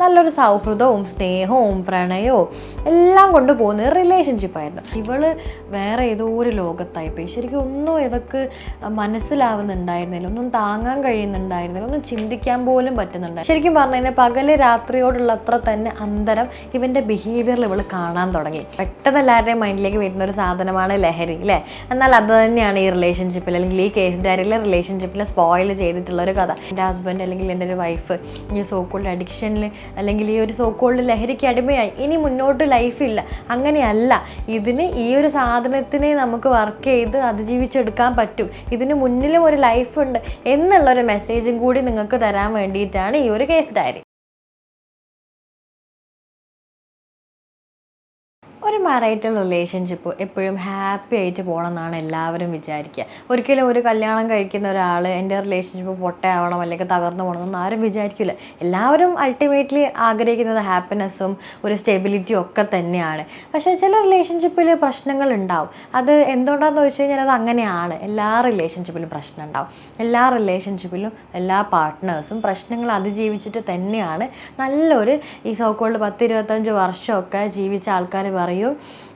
നല്ലൊരു സൗഹൃദവും സ്നേഹവും പ്രണയവും എല്ലാം കൊണ്ടുപോകുന്ന ഒരു റിലേഷൻഷിപ്പായിരുന്നു. ഇവള് വേറെ ഏതോ ഒരു ലോകത്തായിപ്പോയി. ശരിക്കും ഒന്നും ഇവക്ക് മനസ്സിലാവുന്നുണ്ടായിരുന്നില്ല, ഒന്നും താങ്ങാൻ കഴിയുന്നുണ്ടായിരുന്നില്ല, ഒന്നും ചിന്തിക്കാൻ പോലും പറ്റുന്നുണ്ടായിരുന്നു. ശരിക്കും പറഞ്ഞു കഴിഞ്ഞാൽ പകല് രാത്രിയോടുള്ള അത്ര തന്നെ അന്തരം ഇവൻ്റെ ബിഹേവിയറിൽ ഇവൾ കാണാൻ തുടങ്ങി. പെട്ടെന്ന് എല്ലാവരുടെയും മൈൻഡിലേക്ക് വരുന്ന ഒരു സാധനമാണ് ലഹരി, അല്ലേ? എന്നാൽ അത് തന്നെയാണ് ഈ റിലേഷൻഷിപ്പിൽ അല്ലെങ്കിൽ ഈ കേസ് ഡയറിയിലെ റിലേഷൻഷിപ്പിനെ സ്പോയിൽ ചെയ്തിട്ടുള്ള ഒരു കഥ. എൻ്റെ ഹസ്ബൻഡ് അല്ലെങ്കിൽ എൻ്റെ ഒരു വൈഫ് ഈ സോക്കോൾഡ് അഡിക്ഷനിൽ അല്ലെങ്കിൽ ഈ ഒരു സോക്കോൾഡ് ലഹരിക്ക് അടിമയായി, ഇനി മുന്നോട്ട് ലൈഫില്ല. അങ്ങനെയല്ല, ഇതിന് ഈ ഒരു സാധനത്തിനെ നമുക്ക് വർക്ക് ചെയ്ത് അതിജീവിച്ചെടുക്കാൻ പറ്റും, ഇതിന് മുന്നിലും ഒരു ലൈഫ് ഉണ്ട് എന്നുള്ളൊരു മെസ്സേജും കൂടി നിങ്ങൾക്ക് തരാൻ വേണ്ടിയിട്ടാണ് ഈ ഒരു കേസ് ഡയറി. ഒരു മാരൈറ്റൽ റിലേഷൻഷിപ്പ് എപ്പോഴും ഹാപ്പി ആയിട്ട് പോകണം എന്നാണ് എല്ലാവരും വിചാരിക്കുക. ഒരിക്കലും ഒരു കല്യാണം കഴിക്കുന്ന ഒരാൾ എൻ്റെ റിലേഷൻഷിപ്പ് പൊട്ടയാവണം അല്ലെങ്കിൽ തകർന്നു പോകണം എന്നൊന്നും ആരും വിചാരിക്കില്ല. എല്ലാവരും അൾട്ടിമേറ്റ്ലി ആഗ്രഹിക്കുന്നത് ഹാപ്പിനെസ്സും ഒരു സ്റ്റെബിലിറ്റിയും ഒക്കെ തന്നെയാണ്. പക്ഷേ ചില റിലേഷൻഷിപ്പിൽ പ്രശ്നങ്ങൾ ഉണ്ടാവും. അത് എന്തുകൊണ്ടാണെന്ന് വെച്ച് കഴിഞ്ഞാൽ അത് അങ്ങനെയാണ്. എല്ലാ റിലേഷൻഷിപ്പിലും പ്രശ്നം ഉണ്ടാവും. എല്ലാ റിലേഷൻഷിപ്പിലും എല്ലാ പാർട്ട്നേഴ്സും പ്രശ്നങ്ങൾ അതിജീവിച്ചിട്ട് തന്നെയാണ് നല്ലൊരു ഈ സോക്കോൾഡ് 10-25 വർഷമൊക്കെ ജീവിച്ച ആൾക്കാർ പറയും,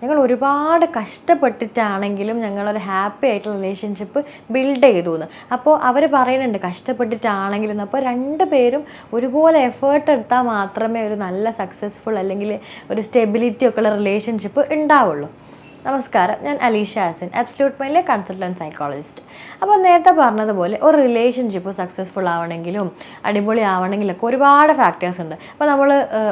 ഞങ്ങൾ ഒരുപാട് കഷ്ടപ്പെട്ടിട്ടാണെങ്കിലും ഞങ്ങളൊരു ഹാപ്പി ആയിട്ടുള്ള റിലേഷൻഷിപ്പ് ബിൽഡ് ചെയ്തു എന്ന്. അപ്പോൾ അവർ പറയുന്നുണ്ട് കഷ്ടപ്പെട്ടിട്ടാണെങ്കിലും. അപ്പോൾ രണ്ടുപേരും ഒരുപോലെ എഫേർട്ട് എടുത്താൽ മാത്രമേ ഒരു നല്ല സക്സസ്ഫുൾ അല്ലെങ്കിൽ ഒരു സ്റ്റെബിലിറ്റി ഒക്കെ ഉള്ള റിലേഷൻഷിപ്പ് ഉണ്ടാവുള്ളൂ. നമസ്കാരം, ഞാൻ അലീഷ ഹസൻ, അബ്സല്യൂട്ട് മൈൻഡിലെ കൺസൾട്ടൻറ്റ് സൈക്കോളജിസ്റ്റ്. അപ്പോൾ നേരത്തെ പറഞ്ഞതുപോലെ ഒരു റിലേഷൻഷിപ്പ് സക്സസ്ഫുൾ ആവണമെങ്കിലും അടിപൊളി ആവണമെങ്കിലൊക്കെ ഒരുപാട് ഫാക്ടേഴ്സ് ഉണ്ട്. അപ്പോൾ നമ്മൾ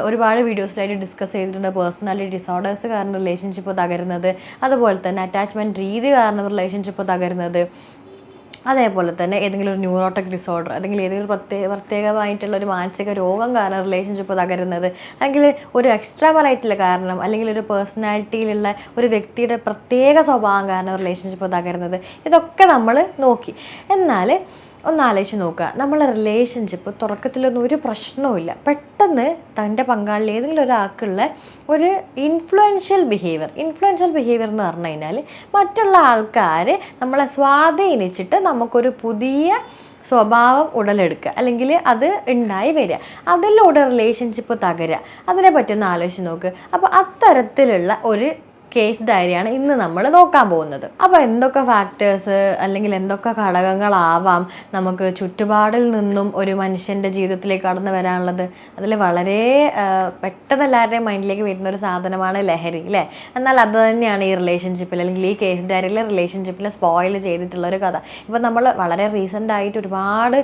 ഒരുപാട് വീഡിയോസിലായിട്ട് ഡിസ്കസ് ചെയ്തിട്ടുണ്ട്. പേഴ്സണാലിറ്റി ഡിസോർഡേഴ്സ് കാരണം റിലേഷൻഷിപ്പ് തകരുന്നത്, അതുപോലെ തന്നെ അറ്റാച്ച്മെൻറ്റ് രീതി കാരണം റിലേഷൻഷിപ്പ് തകരുന്നത്, അതേപോലെ തന്നെ ഏതെങ്കിലും ഒരു ന്യൂറോട്ടിക് ഡിസോർഡർ അല്ലെങ്കിൽ ഏതെങ്കിലും പ്രത്യേകമായിട്ടുള്ള ഒരു മാനസിക രോഗം കാരണം റിലേഷൻഷിപ്പ് തകരുന്നത്, അല്ലെങ്കിൽ ഒരു എക്സ്ട്രാ മറൈറ്റിൽ കാരണം അല്ലെങ്കിൽ ഒരു പേഴ്സണാലിറ്റിയിലുള്ള ഒരു വ്യക്തിയുടെ പ്രത്യേക സ്വഭാവം കാരണം റിലേഷൻഷിപ്പ് തകരുന്നത്, ഇതൊക്കെ നമ്മൾ നോക്കി. എന്നാൽ ഒന്നാലോചിച്ച് നോക്കുക, നമ്മളെ റിലേഷൻഷിപ്പ് തുടക്കത്തിലൊന്നും ഒരു പ്രശ്നവുമില്ല, പെട്ടെന്ന് തൻ്റെ പങ്കാളി ഏതെങ്കിലും ഒരാൾക്കുള്ള ഒരു ഇൻഫ്ലുവൻഷ്യൽ ബിഹേവിയർ എന്ന് പറഞ്ഞു കഴിഞ്ഞാൽ മറ്റുള്ള ആൾക്കാർ നമ്മളെ സ്വാധീനിച്ചിട്ട് നമുക്കൊരു പുതിയ സ്വഭാവം ഉടലെടുക്കുക അല്ലെങ്കിൽ അത് ഉണ്ടായി വരിക, അതിലൂടെ റിലേഷൻഷിപ്പ് തകരുക. അതിനെ പറ്റി ആലോചിച്ച് നോക്ക്. അപ്പോൾ അത്തരത്തിലുള്ള ഒരു കേസ് ഡയറിയാണ് ഇന്ന് നമ്മൾ നോക്കാൻ പോകുന്നത്. അപ്പോൾ എന്തൊക്കെ ഫാക്ടേഴ്സ് അല്ലെങ്കിൽ എന്തൊക്കെ ഘടകങ്ങളാവാം നമുക്ക് ചുറ്റുപാടിൽ നിന്നും ഒരു മനുഷ്യൻ്റെ ജീവിതത്തിലേക്ക് കടന്നു വരാനുള്ളത്? അതിൽ വളരെ പെട്ടെന്ന് എല്ലാവരുടെയും മൈൻഡിലേക്ക് വരുന്ന ഒരു സാധനമാണ് ലഹരി, അല്ലേ? എന്നാൽ അത് തന്നെയാണ് ഈ റിലേഷൻഷിപ്പിൽ അല്ലെങ്കിൽ ഈ കേസ് ഡയറിയിലെ റിലേഷൻഷിപ്പിനെ സ്പോയിൽ ചെയ്തിട്ടുള്ള ഒരു കഥ. ഇപ്പോൾ നമ്മൾ വളരെ റീസെൻ്റ് ആയിട്ട് ഒരുപാട്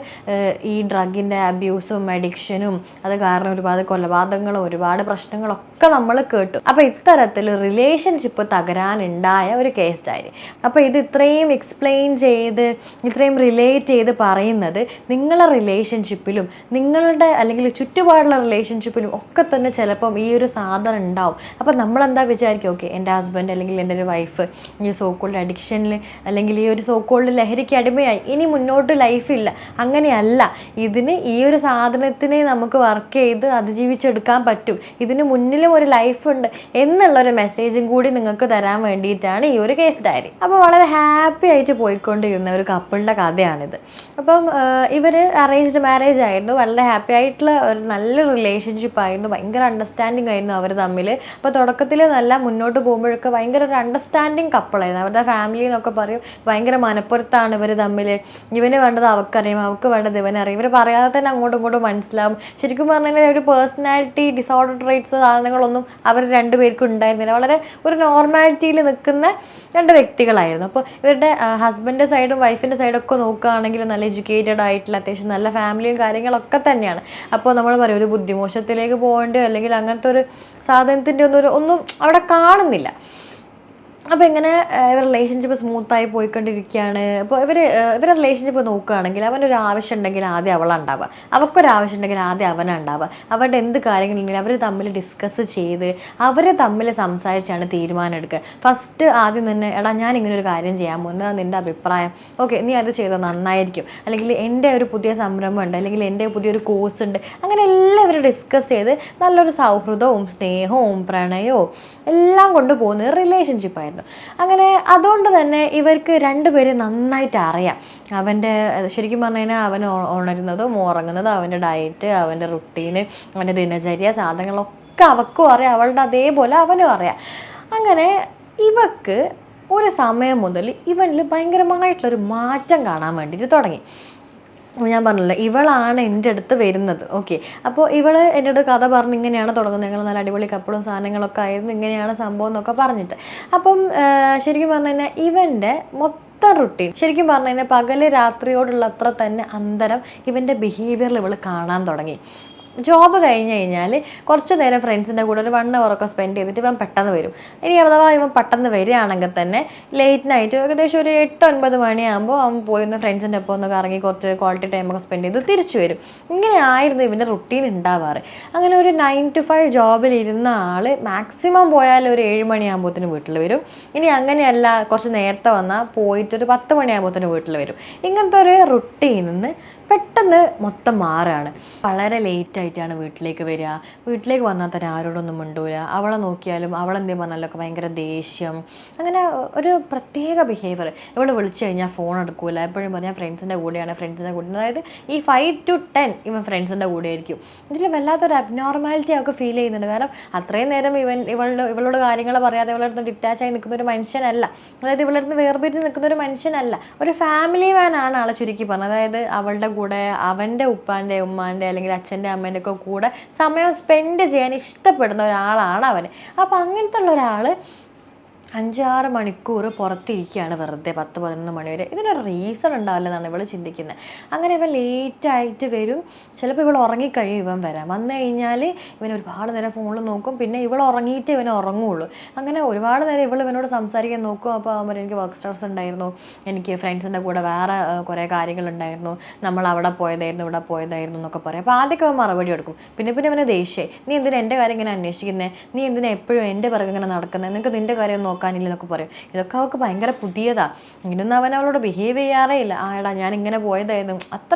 ഈ ഡ്രഗിൻ്റെ അബ്യൂസും അഡിക്ഷനും അത് കാരണം ഒരുപാട് കൊലപാതകങ്ങളും ഒരുപാട് പ്രശ്നങ്ങളൊക്കെ നമ്മൾ കേട്ടു. അപ്പോൾ ഇത്തരത്തിൽ റിലേഷൻഷിപ്പ് തകരാനുണ്ടായ ഒരു കേസ് ഡയറി. അപ്പോൾ ഇത് ഇത്രയും എക്സ്പ്ലെയിൻ ചെയ്ത് ഇത്രയും റിലേറ്റ് ചെയ്ത് പറയുന്നത് നിങ്ങളുടെ റിലേഷൻഷിപ്പിലും നിങ്ങളുടെ അല്ലെങ്കിൽ ചുറ്റുപാടുള്ള റിലേഷൻഷിപ്പിലും ഒക്കെ തന്നെ ചിലപ്പം ഈ ഒരു സാധനം ഉണ്ടാവും. അപ്പോൾ നമ്മളെന്താ വിചാരിക്കും, ഓക്കെ എൻ്റെ ഹസ്ബൻഡ് അല്ലെങ്കിൽ എൻ്റെ ഒരു വൈഫ് ഈ സോക്കോൾഡ് അഡിക്ഷനിൽ അല്ലെങ്കിൽ ഈ ഒരു സോക്കോൾഡ് ലഹരിക്ക് അടിമയായി, ഇനി മുന്നോട്ട് ലൈഫില്ല. അങ്ങനെയല്ല, ഇതിന് ഈ ഒരു സാധനത്തിനെ നമുക്ക് വർക്ക് ചെയ്ത് അതിജീവിച്ചെടുക്കാൻ പറ്റും, ഇതിന് മുന്നിലും ഒരു ലൈഫ് ഉണ്ട് എന്നുള്ളൊരു മെസ്സേജും കൂടി നിങ്ങൾക്ക് തരാൻ വേണ്ടിയിട്ടാണ് ഈ ഒരു കേസ് ഡയറി. അപ്പോൾ വളരെ ഹാപ്പി ആയിട്ട് പോയിക്കൊണ്ടിരുന്ന ഒരു കപ്പിളിൻ്റെ കഥയാണിത്. അപ്പം ഇവർ അറേഞ്ച്ഡ് മാരേജ് ആയിരുന്നു, വളരെ ഹാപ്പി ആയിട്ടുള്ള ഒരു നല്ല റിലേഷൻഷിപ്പ് ആയിരുന്നു, ഭയങ്കര അണ്ടർസ്റ്റാൻഡിങ് ആയിരുന്നു അവർ തമ്മിൽ. അപ്പോൾ തുടക്കത്തിൽ നല്ല മുന്നോട്ട് പോകുമ്പോഴൊക്കെ ഭയങ്കര ഒരു അണ്ടർസ്റ്റാൻഡിങ് കപ്പിളായിരുന്നു. അവരുടെ ഫാമിലി എന്നൊക്കെ പറയും ഭയങ്കര മനപ്പുറത്താണ് ഇവർ തമ്മിൽ. ഇവന് വേണ്ടത് അവൾക്കറിയാം, അവൾക്ക് വേണ്ടത് ഇവനറിയാം, ഇവർ പറയാതെ തന്നെ അങ്ങോട്ടും ഇങ്ങോട്ടും മനസ്സിലാവും. ശരിക്കും പറഞ്ഞു കഴിഞ്ഞാൽ ഒരു പേഴ്സണാലിറ്റി ഡിസോർഡർ ട്രേറ്റ്സ് സാധനങ്ങളൊന്നും അവർ രണ്ടുപേർക്കും ഉണ്ടായിരുന്നില്ല. വളരെ ഒരു നോർമാലിറ്റിയിൽ നിൽക്കുന്ന രണ്ട് വ്യക്തികളായിരുന്നു. അപ്പോൾ ഇവരുടെ ഹസ്ബൻഡിൻ്റെ സൈഡും വൈഫിൻ്റെ സൈഡും ഒക്കെ നോക്കുകയാണെങ്കിൽ നല്ല എഡ്യൂക്കേറ്റഡ് ആയിട്ടുള്ള അത്യാവശ്യം നല്ല ഫാമിലിയും കാര്യങ്ങളൊക്കെ തന്നെയാണ്. അപ്പോൾ നമ്മൾ പറയും ഒരു ബുദ്ധിമോശത്തിലേക്ക് പോകേണ്ടോ അല്ലെങ്കിൽ അങ്ങനത്തെ ഒരു സാധനത്തിൻ്റെ ഒന്നും അവിടെ കാണുന്നില്ല. അപ്പോൾ ഇങ്ങനെ ഇവർ റിലേഷൻഷിപ്പ് സ്മൂത്തായി പോയിക്കൊണ്ടിരിക്കുകയാണ്. അപ്പോൾ ഇവരുടെ റിലേഷൻഷിപ്പ് നോക്കുകയാണെങ്കിൽ അവനൊരു ആവശ്യം ഉണ്ടെങ്കിൽ ആദ്യം അവളാണ് ഉണ്ടാവുക, അവൾക്കൊരാവശ്യം ഉണ്ടെങ്കിൽ ആദ്യം അവനാണ് ഉണ്ടാവുക. അവരുടെ എന്ത് കാര്യങ്ങളുണ്ടെങ്കിലും അവർ തമ്മിൽ ഡിസ്കസ് ചെയ്ത് അവർ തമ്മിൽ സംസാരിച്ചാണ് തീരുമാനം എടുക്കുക. ഫസ്റ്റ് ആദ്യം തന്നെ എടാ ഞാൻ ഇങ്ങനെ ഒരു കാര്യം ചെയ്യാൻ പോകുന്നത്, നിൻ്റെ അഭിപ്രായം, ഓക്കെ നീ അത് ചെയ്താൽ നന്നായിരിക്കും, അല്ലെങ്കിൽ എൻ്റെ ഒരു പുതിയ സംരംഭം ഉണ്ട്, അല്ലെങ്കിൽ എൻ്റെ പുതിയൊരു കോഴ്സ് ഉണ്ട്, അങ്ങനെ എല്ലാം ഇവർ ഡിസ്കസ് ചെയ്ത് നല്ലൊരു സൗഹൃദവും സ്നേഹവും പ്രണയവും എല്ലാം കൊണ്ടുപോകുന്ന റിലേഷൻഷിപ്പായിരുന്നു. ഉണ്ടായിരുന്നു. അങ്ങനെ അതുകൊണ്ട് തന്നെ ഇവർക്ക് രണ്ടുപേരും നന്നായിട്ട് അറിയാം അവൻ്റെ, ശരിക്കും പറഞ്ഞു കഴിഞ്ഞാൽ അവൻ ഉണരുന്നതും ഉറങ്ങുന്നതും, അവൻ്റെ ഡയറ്റ്, അവൻ്റെ റുട്ടീന്, അവൻ്റെ ദിനചര്യ, സാധനങ്ങളൊക്കെ അവൾക്കും അറിയാം, അവളുടെ അതേപോലെ അവനും അറിയാം. അങ്ങനെ ഇവക്ക് ഒരു സമയം മുതൽ ഇവനിൽ ഭയങ്കരമായിട്ടുള്ളൊരു മാറ്റം കാണാൻ വേണ്ടിയിട്ട് തുടങ്ങി. ഞാൻ പറഞ്ഞില്ല, ഇവളാണ് എൻ്റെ അടുത്ത് വരുന്നത്. ഓക്കെ, അപ്പോൾ ഇവള് എൻ്റെ അടുത്ത് കഥ പറഞ്ഞ് ഇങ്ങനെയാണ് തുടങ്ങുന്നത്, ഞങ്ങൾ നല്ല അടിപൊളി കപ്പിളും സാധനങ്ങളൊക്കെ ആയിരുന്നു, ഇങ്ങനെയാണ് സംഭവം എന്നൊക്കെ പറഞ്ഞിട്ട്. അപ്പം ശരിക്കും പറഞ്ഞു കഴിഞ്ഞാൽ ഇവൻ്റെ മൊത്തം റുട്ടീൻ, ശരിക്കും പറഞ്ഞു കഴിഞ്ഞാൽ പകല് രാത്രിയോടുള്ള അത്ര തന്നെ അന്തരം ഇവൻ്റെ ബിഹേവിയറിൽ ഇവൾ കാണാൻ തുടങ്ങി. ജോബ് കഴിഞ്ഞ് കഴിഞ്ഞാൽ കുറച്ച് നേരം ഫ്രണ്ട്സിൻ്റെ കൂടെ ഒരു 1 hour സ്പെൻഡ് ചെയ്തിട്ട് ഇവൻ പെട്ടെന്ന് വരും. ഇനി അഥവാ ഇവൻ പെട്ടെന്ന് വരികയാണെങ്കിൽ തന്നെ ലേറ്റ് നൈറ്റ് ഏകദേശം ഒരു 8-9 മണിയാകുമ്പോൾ അവൻ പോയി ഒന്ന് ഫ്രണ്ട്സിൻ്റെ ഒപ്പം ഒന്ന് കറങ്ങി കുറച്ച് ക്വാളിറ്റി ടൈമൊക്കെ സ്പെൻഡ് ചെയ്ത് തിരിച്ചു വരും. ഇങ്ങനെയായിരുന്നു ഇവൻ്റെ റുട്ടീൻ ഉണ്ടാവാറ്. അങ്ങനെ ഒരു 9 to 5 ജോബിൽ ഇരുന്ന ആൾ മാക്സിമം പോയാൽ ഒരു 7 മണിയാകുമ്പോഴത്തേന് വീട്ടിൽ വരും. ഇനി അങ്ങനെയല്ല, കുറച്ച് നേരത്തെ വന്നാൽ പോയിട്ടൊരു 10 മണിയാകുമ്പോഴത്തേന് വീട്ടിൽ വരും. ഇങ്ങനത്തെ ഒരു റുട്ടീനിൽ നിന്ന് പെട്ടെന്ന് മൊത്തം മാറുകയാണ്. വളരെ ലേറ്റായിട്ടാണ് വീട്ടിലേക്ക് വരിക. വീട്ടിലേക്ക് വന്നാൽ തന്നെ ആരോടൊന്നും മിണ്ടൂല. അവളെ നോക്കിയാലും അവളെന്തെങ്കിലും പറഞ്ഞാലൊക്കെ ഭയങ്കര ദേഷ്യം. അങ്ങനെ ഒരു പ്രത്യേക ബിഹേവിയർ. ഇവിടെ വിളിച്ചു കഴിഞ്ഞാൽ ഫോൺ എടുക്കൂല. എപ്പോഴും പറഞ്ഞാൽ ഫ്രണ്ട്സിൻ്റെ കൂടെയാണ്, ഫ്രണ്ട്സിൻ്റെ കൂടെ. അതായത് ഈ 5 to 10 ഇവൻ ഫ്രണ്ട്സിൻ്റെ കൂടെ ആയിരിക്കും. ഇതിൽ വല്ലാത്തൊരു അബ്നോർമാലിറ്റി അവൾക്ക് ഫീൽ ചെയ്യുന്നുണ്ട്. കാരണം അത്രയും നേരം ഇവളോട് കാര്യങ്ങൾ പറയാതെ ഇവളുടെ അടുത്ത് ഡിറ്റാച്ചായി നിൽക്കുന്ന ഒരു മനുഷ്യനല്ല. അതായത് ഇവളുടെ അടുത്ത് വേർപിരിച്ച് നിൽക്കുന്ന ഒരു മനുഷ്യനല്ല, ഒരു ഫാമിലി മാൻ ആണ് ആളെ ചുരുക്കി പറഞ്ഞത്. അതായത് അവളുടെ കൂടെ അവൻ്റെ ഉപ്പാൻ്റെ ഉമ്മാൻ്റെ അല്ലെങ്കിൽ അച്ഛൻ്റെ അമ്മേൻ്റെ ഒക്കെ കൂടെ സമയം സ്പെൻഡ് ചെയ്യാൻ ഇഷ്ടപ്പെടുന്ന ഒരാളാണ് അവന്. അപ്പം അങ്ങനത്തെ ഉള്ള ഒരാൾ 5-6 മണിക്കൂർ പുറത്തിരിക്കുകയാണ് വെറുതെ 10-11 മണി വരെ. ഇതിനൊരു റീസൺ ഉണ്ടാവില്ലെന്നാണ് ഇവൾ ചിന്തിക്കുന്നത്. അങ്ങനെ ഇവൻ ലേറ്റായിട്ട് വരും. ചിലപ്പോൾ ഇവൾ ഉറങ്ങിക്കഴിയും ഇവൻ വരാം. വന്നു കഴിഞ്ഞാൽ ഇവൻ ഒരുപാട് നേരം ഫോണിൽ നോക്കും. പിന്നെ ഇവൾ ഉറങ്ങിയിട്ട് ഇവൻ ഉറങ്ങുള്ളൂ. അങ്ങനെ ഒരുപാട് നേരം ഇവനോട് സംസാരിക്കാൻ നോക്കും. അപ്പോൾ അവൻ എനിക്ക് വർക്ക് സ്ട്രെസ് ഉണ്ടായിരുന്നു, എനിക്ക് ഫ്രണ്ട്സിൻ്റെ കൂടെ വേറെ കുറേ കാര്യങ്ങളുണ്ടായിരുന്നു, നമ്മൾ അവിടെ പോയതായിരുന്നു ഇവിടെ പോയതായിരുന്നു എന്നൊക്കെ പറയും. അപ്പോൾ ആദ്യമൊക്കെ അവൻ മറുപടി എടുക്കും. പിന്നെ അവന് ദേഷ്യം, നീ എന്തിനാ എൻ്റെ കാര്യം ഇങ്ങനെ അന്വേഷിക്കുന്നത്, നീ എന്തിനാ എപ്പോഴും എൻ്റെ പിറകെ ഇങ്ങനെ നടക്കുന്നത്, നിനക്ക് നിൻ്റെ കാര്യം നോക്കാനില്ലെന്നൊക്കെ പറയും. ഇതൊക്കെ അവൾക്ക് ഭയങ്കര പുതിയതാണ്. ഇങ്ങനൊന്നും അവളോട് ബിഹേവ് ചെയ്യാറേ ഇല്ല. ആടാ ഞാൻ ഇങ്ങനെ പോയതായിരുന്നു.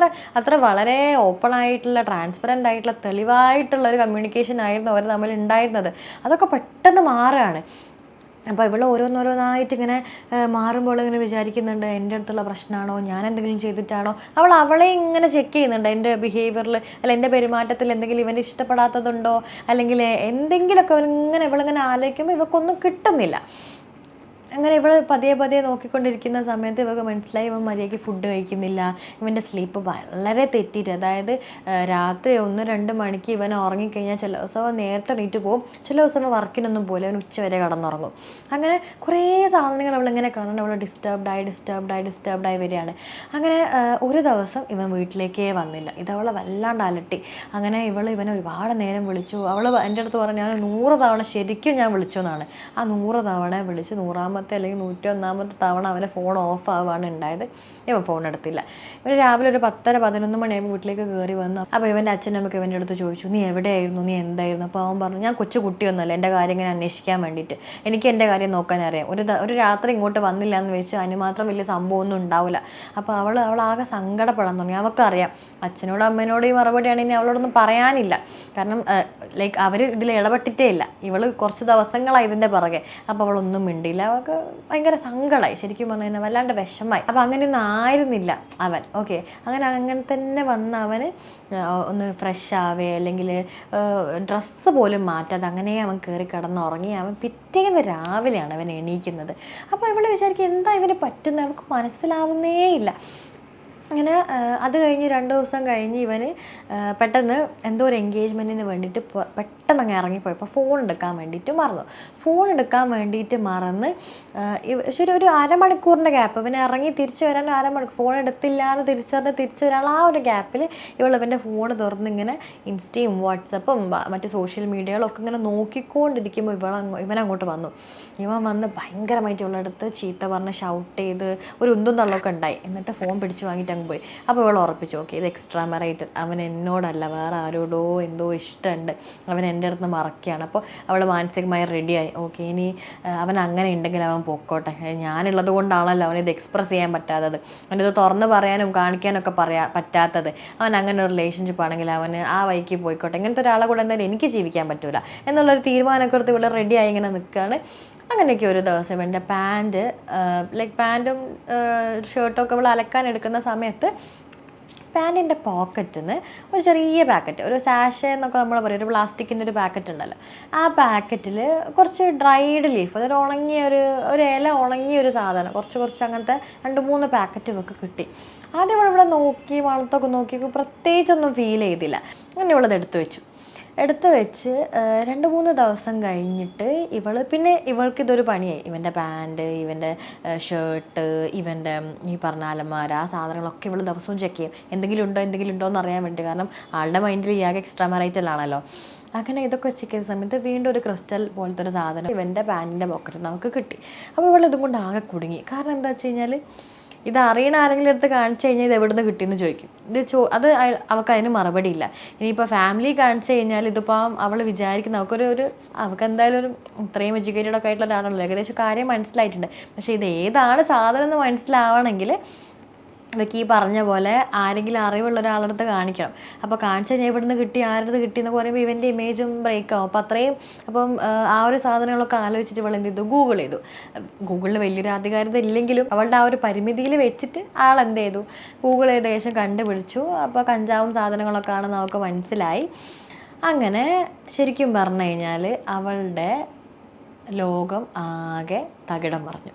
അത്ര വളരെ ഓപ്പൺ ആയിട്ടുള്ള, ട്രാൻസ്പെറൻ്റ് ആയിട്ടുള്ള, തെളിവായിട്ടുള്ള ഒരു കമ്മ്യൂണിക്കേഷൻ ആയിരുന്നു അവർ തമ്മിൽ ഉണ്ടായിരുന്നത്. അതൊക്കെ പെട്ടെന്ന് മാറുകയാണ്. അപ്പോൾ ഇവൾ ഓരോന്നായിട്ട് ഇങ്ങനെ മാറുമ്പോൾ ഇങ്ങനെ വിചാരിക്കുന്നുണ്ട്, എൻ്റെ അടുത്തുള്ള പ്രശ്നമാണോ, ഞാൻ എന്തെങ്കിലും ചെയ്തിട്ടാണോ. അവളെ ഇങ്ങനെ ചെക്ക് ചെയ്യുന്നുണ്ട്, എൻ്റെ ബിഹേവിയറിൽ അല്ല എൻ്റെ പെരുമാറ്റത്തിൽ എന്തെങ്കിലും ഇവൻ്റെ ഇഷ്ടപ്പെടാത്തതുണ്ടോ, അല്ലെങ്കിൽ എന്തെങ്കിലുമൊക്കെ ഇവളിങ്ങനെ ആലോചിക്കുമ്പോൾ ഇവക്കൊന്നും കിട്ടുന്നില്ല. അങ്ങനെ ഇവൾ പതിയെ നോക്കിക്കൊണ്ടിരിക്കുന്ന സമയത്ത് ഇവർക്ക് മനസ്സിലായി ഇവൻ മര്യാദയ്ക്ക് ഫുഡ് കഴിക്കുന്നില്ല. ഇവൻ്റെ സ്ലീപ്പ് വളരെ തെറ്റിയിട്ട്, അതായത് രാത്രി 1-2 മണിക്ക് ഇവൻ ഉറങ്ങിക്കഴിഞ്ഞാൽ ചില ദിവസം നേരത്തെ എണീറ്റ് പോകും, ചില ദിവസം വർക്കിനൊന്നും പോലെ അവൻ ഉച്ചവരെ കടന്നുറങ്ങും. അങ്ങനെ കുറേ സാധനങ്ങൾ അവളിങ്ങനെ കാണണം. അവൾ ഡിസ്റ്റർബ്ഡായി വരികയാണ്. അങ്ങനെ ഒരു ദിവസം ഇവൻ വീട്ടിലേക്കേ വന്നില്ല. ഇതവളെ വല്ലാണ്ട് അലട്ടി. അങ്ങനെ ഇവനെ ഒരുപാട് നേരം വിളിച്ചു. അവൾ എൻ്റെ അടുത്ത് പറഞ്ഞു, ഞാൻ 100 തവണ ശരിക്കും ഞാൻ വിളിച്ചു എന്നാണ്. ആ 100 തവണ വിളിച്ച് 100ാമത്തെ അല്ലെങ്കിൽ 101ാമത്തെ തവണ അവൻ്റെ ഫോൺ ഓഫ് ആവുകയാണ് ഉണ്ടായത്. ഇവൻ ഫോൺ എടുത്തില്ല. ഇവർ രാവിലെ ഒരു 10-11 മണിയാകുമ്പോൾ വീട്ടിലേക്ക് കയറി വന്നു. അപ്പോൾ ഇവൻ്റെ അച്ഛനമ്മക്ക് ഇവൻ്റെ അടുത്ത് ചോദിച്ചു, നീ എവിടെയായിരുന്നു, നീ എന്തായിരുന്നു? അപ്പോൾ അവൻ പറഞ്ഞു, ഞാൻ കൊച്ചു കുട്ടിയൊന്നുമല്ല, എൻ്റെ കാര്യം ഇങ്ങനെ അന്വേഷിക്കാൻ വേണ്ടിയിട്ട്, എനിക്ക് എൻ്റെ കാര്യം നോക്കാൻ അറിയാം. ഒരു രാത്രി ഇങ്ങോട്ട് വന്നില്ല എന്ന് വെച്ച് അതിന് മാത്രം വലിയ സംഭവമൊന്നും ഉണ്ടാവില്ല. അപ്പോൾ അവളാകെ സങ്കടപ്പെടാൻ തുടങ്ങി. അവൾക്കറിയാം അച്ഛനോടും അമ്മേനോടും ഈ മറുപടിയാണെങ്കിൽ അവളോടൊന്നും പറയാനില്ല. കാരണം ലൈക്ക് അവർ ഇതിൽ ഇടപെട്ടിട്ടേ ഇല്ല. ഇവൾ കുറച്ച് ദിവസങ്ങളായി ഇതിൻ്റെ പുറകെ. അപ്പോൾ അവളൊന്നും മിണ്ടിയില്ല. അവൾക്ക് ഭയങ്കര സങ്കടമായി, ശരിക്കും പറഞ്ഞു കഴിഞ്ഞാൽ വല്ലാണ്ട് വിഷമായി. അപ്പോൾ അങ്ങനെയൊന്നും ആയിരുന്നില്ല അവൻ. ഓക്കെ, അങ്ങനെ തന്നെ വന്ന് അവന് ഒന്ന് ഫ്രഷ് ആവേ അല്ലെങ്കിൽ ഡ്രസ്സ് പോലും മാറ്റാതെ അങ്ങനെ അവൻ കയറി കിടന്നുറങ്ങി. അവൻ പിറ്റേന്ന് രാവിലെയാണ് അവൻ എണീക്കുന്നത്. അപ്പോൾ ഇവള് വിചാരിക്കും, എന്താ ഇവന് പറ്റുന്നത്, അവൾക്ക് മനസ്സിലാവുന്നേ ഇല്ല. അങ്ങനെ അത് കഴിഞ്ഞ് 2 ദിവസം കഴിഞ്ഞ് ഇവന് പെട്ടെന്ന് എന്തോ ഒരു എൻഗേജ്മെൻറ്റിന് വേണ്ടിയിട്ട് പെട്ടെന്ന് അങ്ങ് ഇറങ്ങിപ്പോയപ്പോൾ ഫോൺ എടുക്കാൻ വേണ്ടിയിട്ട് മറന്ന് ശരി ഒരു 1/2 മണിക്കൂറിൻ്റെ ഗ്യാപ്പ്, ഇവന് ഇറങ്ങി തിരിച്ചു വരാൻ 1/2 മണിക്കൂർ, ഫോൺ എടുത്തില്ലാന്ന് തിരിച്ചു വരാനുള്ള ആ ഒരു ഗ്യാപ്പിൽ ഇവൻ്റെ ഫോൺ തുറന്ന് ഇങ്ങനെ ഇൻസ്റ്റയും വാട്സപ്പും മറ്റ് സോഷ്യൽ മീഡിയകളൊക്കെ ഇങ്ങനെ നോക്കിക്കൊണ്ടിരിക്കുമ്പോൾ ഇവനങ്ങോട്ട് വന്നു. ഇവൻ വന്ന് ഭയങ്കരമായിട്ട് ഇവളടുത്ത് ചീത്ത പറഞ്ഞ് ഷൗട്ട് ചെയ്ത് ഒരു ഉന്തും തള്ളൊക്കെ ഉണ്ടായി. എന്നിട്ട് ഫോൺ പിടിച്ച് വാങ്ങിയിട്ട് അങ്ങ് പോയി. അപ്പോൾ ഇവൾ ഉറപ്പിച്ചു, ഓക്കെ ഇത് എക്സ്ട്രാ മെറൈറ്റ്, അവൻ എന്നോടല്ല വേറെ ആരോടോ എന്തോ ഇഷ്ടമുണ്ട്, അവൻ എൻ്റെ അടുത്ത് മറക്കുകയാണ്. അപ്പോൾ അവൾ മാനസികമായി റെഡിയായി. ഓക്കെ ഇനി അവൻ അങ്ങനെ ഉണ്ടെങ്കിൽ അവൻ പൊക്കോട്ടെ, ഞാനുള്ളത് കൊണ്ടാണല്ലോ അവനിത് എക്സ്പ്രസ് ചെയ്യാൻ പറ്റാത്തത്, അവനിത് തുറന്ന് പറയാനും കാണിക്കാനൊക്കെ പറ്റാത്തത്. അവൻ അങ്ങനെ ഒരു റിലേഷൻഷിപ്പ് ആണെങ്കിൽ അവന് ആ വഴിക്ക് പോയിക്കോട്ടെ, ഇങ്ങനത്തെ ഒരാളെ കൂടെ എന്തായാലും എനിക്ക് ജീവിക്കാൻ പറ്റൂല എന്നുള്ളൊരു തീരുമാനമൊക്കെ എടുത്ത് ഇവിടെ റെഡിയായി ഇങ്ങനെ നിൽക്കുകയാണ്. അങ്ങനെയൊക്കെ ഒരു ദിവസം ഇവൻ്റെ പാൻറ്റ് ലൈക്ക് പാൻറ്റും ഷർട്ടൊക്കെ അവൾ അലക്കാൻ എടുക്കുന്ന സമയത്ത് പാൻറ്റിൻ്റെ പോക്കറ്റിൽ നിന്ന് ഒരു ചെറിയ പാക്കറ്റ്, ഒരു സാഷേ എന്നൊക്കെ നമ്മൾ പറയും, ഒരു പ്ലാസ്റ്റിക്കിൻ്റെ ഒരു പാക്കറ്റ് ഉണ്ടല്ലോ, ആ പാക്കറ്റിൽ കുറച്ച് ഡ്രൈഡ് ലീഫ്, അതൊരു ഉണങ്ങിയ ഒരു ഇല, ഉണങ്ങിയ ഒരു സാധനം, കുറച്ച് അങ്ങനത്തെ 2-3 പാക്കറ്റ് ഒക്കെ കിട്ടി. ആദ്യം ഇവിടെ നോക്കി മണത്തൊക്കെ നോക്കി പ്രത്യേകിച്ചൊന്നും ഫീൽ ചെയ്തില്ല. അങ്ങനെ ഇവളത് എടുത്തു വെച്ച് 2-3 ദിവസം കഴിഞ്ഞിട്ട് ഇവൾക്കിതൊരു പണിയായി. ഇവൻ്റെ പാൻറ്റ്, ഇവൻ്റെ ഷർട്ട്, ഇവൻ്റെ ഈ പറഞ്ഞ അലമാര, ആ സാധനങ്ങളൊക്കെ ഇവൾ ദിവസവും ചെക്ക് ചെയ്യും, എന്തെങ്കിലും ഉണ്ടോ എന്ന് അറിയാൻ വേണ്ടി. കാരണം ആളുടെ മൈൻഡിൽ ഈ ആകെ എക്സ്ട്രാ മറൈറ്റലാണല്ലോ. അങ്ങനെ ഇതൊക്കെ ചെക്ക് ചെയ്ത സമയത്ത് വീണ്ടും ഒരു ക്രിസ്റ്റൽ പോലത്തെ ഒരു സാധനം ഇവൻ്റെ പാൻറ്റിൻ്റെ പോക്കറ്റിൽ നമുക്ക് കിട്ടി. അപ്പോൾ ഇവൾ ഇതും കൊണ്ട് ആകെ കുടുങ്ങി. കാരണം എന്താ വെച്ച് കഴിഞ്ഞാൽ ഇത് അറിയണ ആരെങ്കിലും അടുത്ത് കാണിച്ചു കഴിഞ്ഞാൽ ഇത് എവിടെ നിന്ന് കിട്ടിയെന്ന് ചോദിക്കും. അത് അവൾക്ക് അതിന് മറുപടി ഇല്ല. ഇനിയിപ്പോൾ ഫാമിലി കാണിച്ചു കഴിഞ്ഞാൽ ഇതിപ്പം അവൾ വിചാരിക്കുന്ന അവൾക്ക് എന്തായാലും ഒരു ഇത്രയും എഡ്യൂക്കേറ്റഡ് ഒക്കെ ആയിട്ടുള്ള ഒരാളാണല്ലോ, ഏകദേശം കാര്യം മനസ്സിലായിട്ടുണ്ട്. പക്ഷേ ഇത് ഏതാണ് സാധനം എന്ന് മനസ്സിലാവണമെങ്കിൽ ഇവയ്ക്ക് ഈ പറഞ്ഞ പോലെ ആരെങ്കിലും അറിവുള്ള ഒരാളടുത്ത് കാണിക്കണം. അപ്പോൾ കാണിച്ചു കഴിഞ്ഞാൽ ഇവിടുന്ന് കിട്ടി, ആരുടെ കിട്ടി എന്നൊക്കെ പറയുമ്പോൾ ഇവൻ്റെ ഇമേജും ബ്രേക്ക് ആവും. അപ്പം ആ ഒരു സാധനങ്ങളൊക്കെ ആലോചിച്ചിട്ട് ഇവൾ എന്ത് ചെയ്തു, ഗൂഗിൾ ചെയ്തു. ഗൂഗിളിൽ വലിയൊരു അധികാരത ഇല്ലെങ്കിലും അവളുടെ ആ ഒരു പരിമിതിയിൽ വെച്ചിട്ട് ആളെന്ത് ചെയ്തു, ഗൂഗിൾ ഏകദേശം കണ്ടുപിടിച്ചു. അപ്പോൾ കഞ്ചാവും സാധനങ്ങളൊക്കെ ആണെന്ന് നമുക്ക് മനസ്സിലായി. അങ്ങനെ ശരിക്കും പറഞ്ഞു കഴിഞ്ഞാൽ അവളുടെ ലോകം ആകെ തകിടം മറിഞ്ഞു.